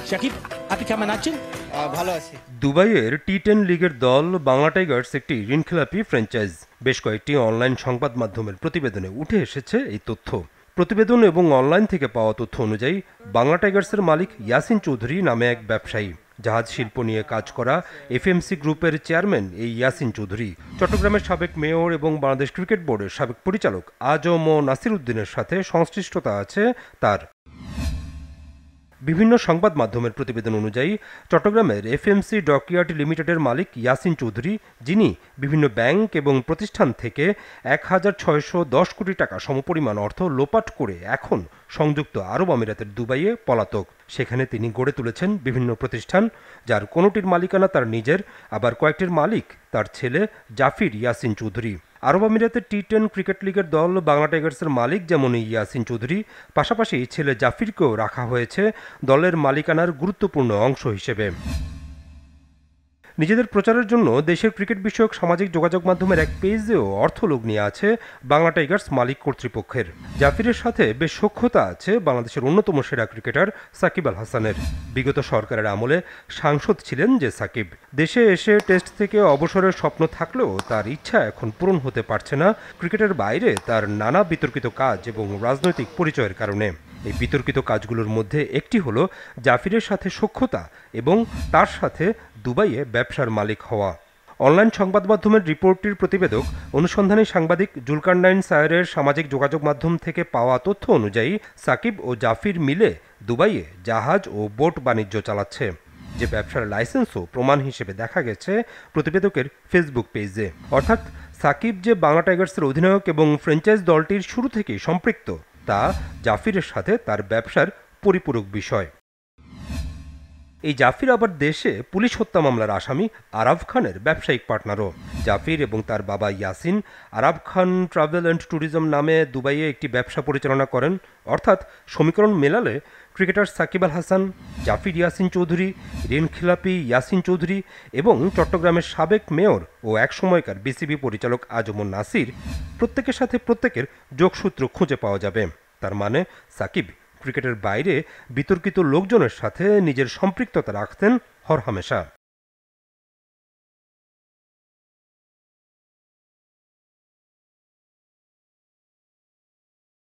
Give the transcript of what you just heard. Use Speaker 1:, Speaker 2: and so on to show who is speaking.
Speaker 1: শাকিব, আপনি কেমন আছেন?
Speaker 2: ভালো আছি।
Speaker 3: দুবাইয়ের টি10 লিগের দল বাংলা টাইগার্স একটি ঋণখেলাপি ফ্র্যাঞ্চাইজ। বেশ কয়েকটি অনলাইন সংবাদ মাধ্যমের প্রতিবেদনে উঠে এসেছে এই তথ্য। প্রতিবেদন এবং অনলাইন থেকে পাওয়া তথ্য অনুযায়ী বাংলা টাইগার্সের মালিক ইয়াসিন চৌধুরী নামে এক ব্যবসায়ী। জাহাজ শিল্প নিয়ে কাজ করা এফএমসি গ্রুপের চেয়ারম্যান এই ইয়াসিন চৌধুরী চট্টগ্রামের সাবেক মেয়র এবং বাংলাদেশ ক্রিকেট বোর্ডের সাবেক পরিচালক আজম ও নাসির উদ্দিনের সাথে সংশ্লিষ্টতা আছে তার। বিভিন্ন সংবাদ মাধ্যমের প্রতিবেদন অনুযায়ী চট্টগ্রামের এফএমসি ডকইয়ার্ড লিমিটেডের মালিক ইয়াসিন চৌধুরী, যিনি বিভিন্ন ব্যাংক এবং প্রতিষ্ঠান থেকে ১,৬১০ কোটি টাকা সমপরিমাণ অর্থ লোপাট করে এখন সংযুক্ত আরব আমিরাতের দুবাইয়ে পলাতক। সেখানে তিনি গড়ে তুলেছেন বিভিন্ন প্রতিষ্ঠান, যার কোনোটির মালিকানা তার নিজের, আবার কয়েকটির মালিক তার ছেলে জাফির ইয়াসিন চৌধুরী। আরব আমিরাতের টি10 ক্রিকেট লিগের দল বাংলা টাইগার্সের মালিক যেমন ইয়াসিন চৌধুরী, পাশাপাশি ছেলে জাফিরকেও রাখা হয়েছে দলের মালিকানার গুরুত্বপূর্ণ অংশ হিসেবে। নিজেদের প্রচারের জন্য দেশের ক্রিকেট বিষয়ক সামাজিক যোগাযোগ মাধ্যমের এক পেজেও অর্থলোভ নিয়ে আছে বাংলা টাইগার্স মালিক কর্তৃপক্ষের। জাফিরের সাথে বেশ সখ্যতা আছে বাংলাদেশের অন্যতম সেরা ক্রিকেটার সাকিব আল হাসানের। বিগত সরকারের আমলে সাংসদ ছিলেন যে সাকিব, দেশে এসে টেস্ট থেকে অবসরের স্বপ্ন থাকলেও তার ইচ্ছা এখন পূরণ হতে পারছে না ক্রিকেটের বাইরে তার নানা বিতর্কিত কাজ এবং রাজনৈতিক পরিচয়ের কারণে। এই বিতর্কিত কাজগুলোর মধ্যে একটি হলো জাফিরের সাথে সখ্যতা এবং তার সাথে দুবাইয়ে ব্যবসার মালিক হওয়া। অনলাইন সংবাদ মাধ্যমের রিপোর্টটির প্রতিবেদক অনুসন্ধানী সাংবাদিক জুলকারনাইন সায়েরের সামাজিক যোগাযোগ মাধ্যম থেকে পাওয়া তথ্য অনুযায়ী সাকিব ও জাফির মিলে দুবাইয়ে জাহাজ ও বোট বাণিজ্য চালাচ্ছে, যে ব্যবসার লাইসেন্সও প্রমাণ হিসেবে দেখা গেছে প্রতিবেদকের ফেসবুক পেজে। অর্থাৎ সাকিব যে বাংলা টাইগার্সের অধিনায়ক এবং ফ্র্যাঞ্চাইজ দলটির শুরু থেকেই সম্পৃক্ত, তা জাফিরের সাথে তার ব্যবসার পরিপূরক বিষয়। এই জাফির আবার দেশে পুলিশ হত্যা মামলার আসামি আরাফ খানের ব্যবসায়িক পার্টনারও। জাফির এবং তার বাবা ইয়াসিন আরাফ খান ট্রাভেল অ্যান্ড ট্যুরিজম নামে দুবাইয়ে একটি ব্যবসা পরিচালনা করেন। অর্থাৎ সমীকরণ মেলালে ক্রিকেটার সাকিব আল হাসান, জাফির ইয়াসিন চৌধুরী, ঋণখেলাপি ইয়াসিন চৌধুরী এবং চট্টগ্রামের সাবেক মেয়র ও একসময়কার বিসিবি পরিচালক আজম নাসির, প্রত্যেকের সাথে প্রত্যেকের যোগসূত্র খুঁজে পাওয়া যাবে। তার মানে সাকিব ক্রিকেটের বাইরে বিতর্কিত লোকজনের সাথে নিজের সম্পৃক্ততা রাখতেন হরহামেশা।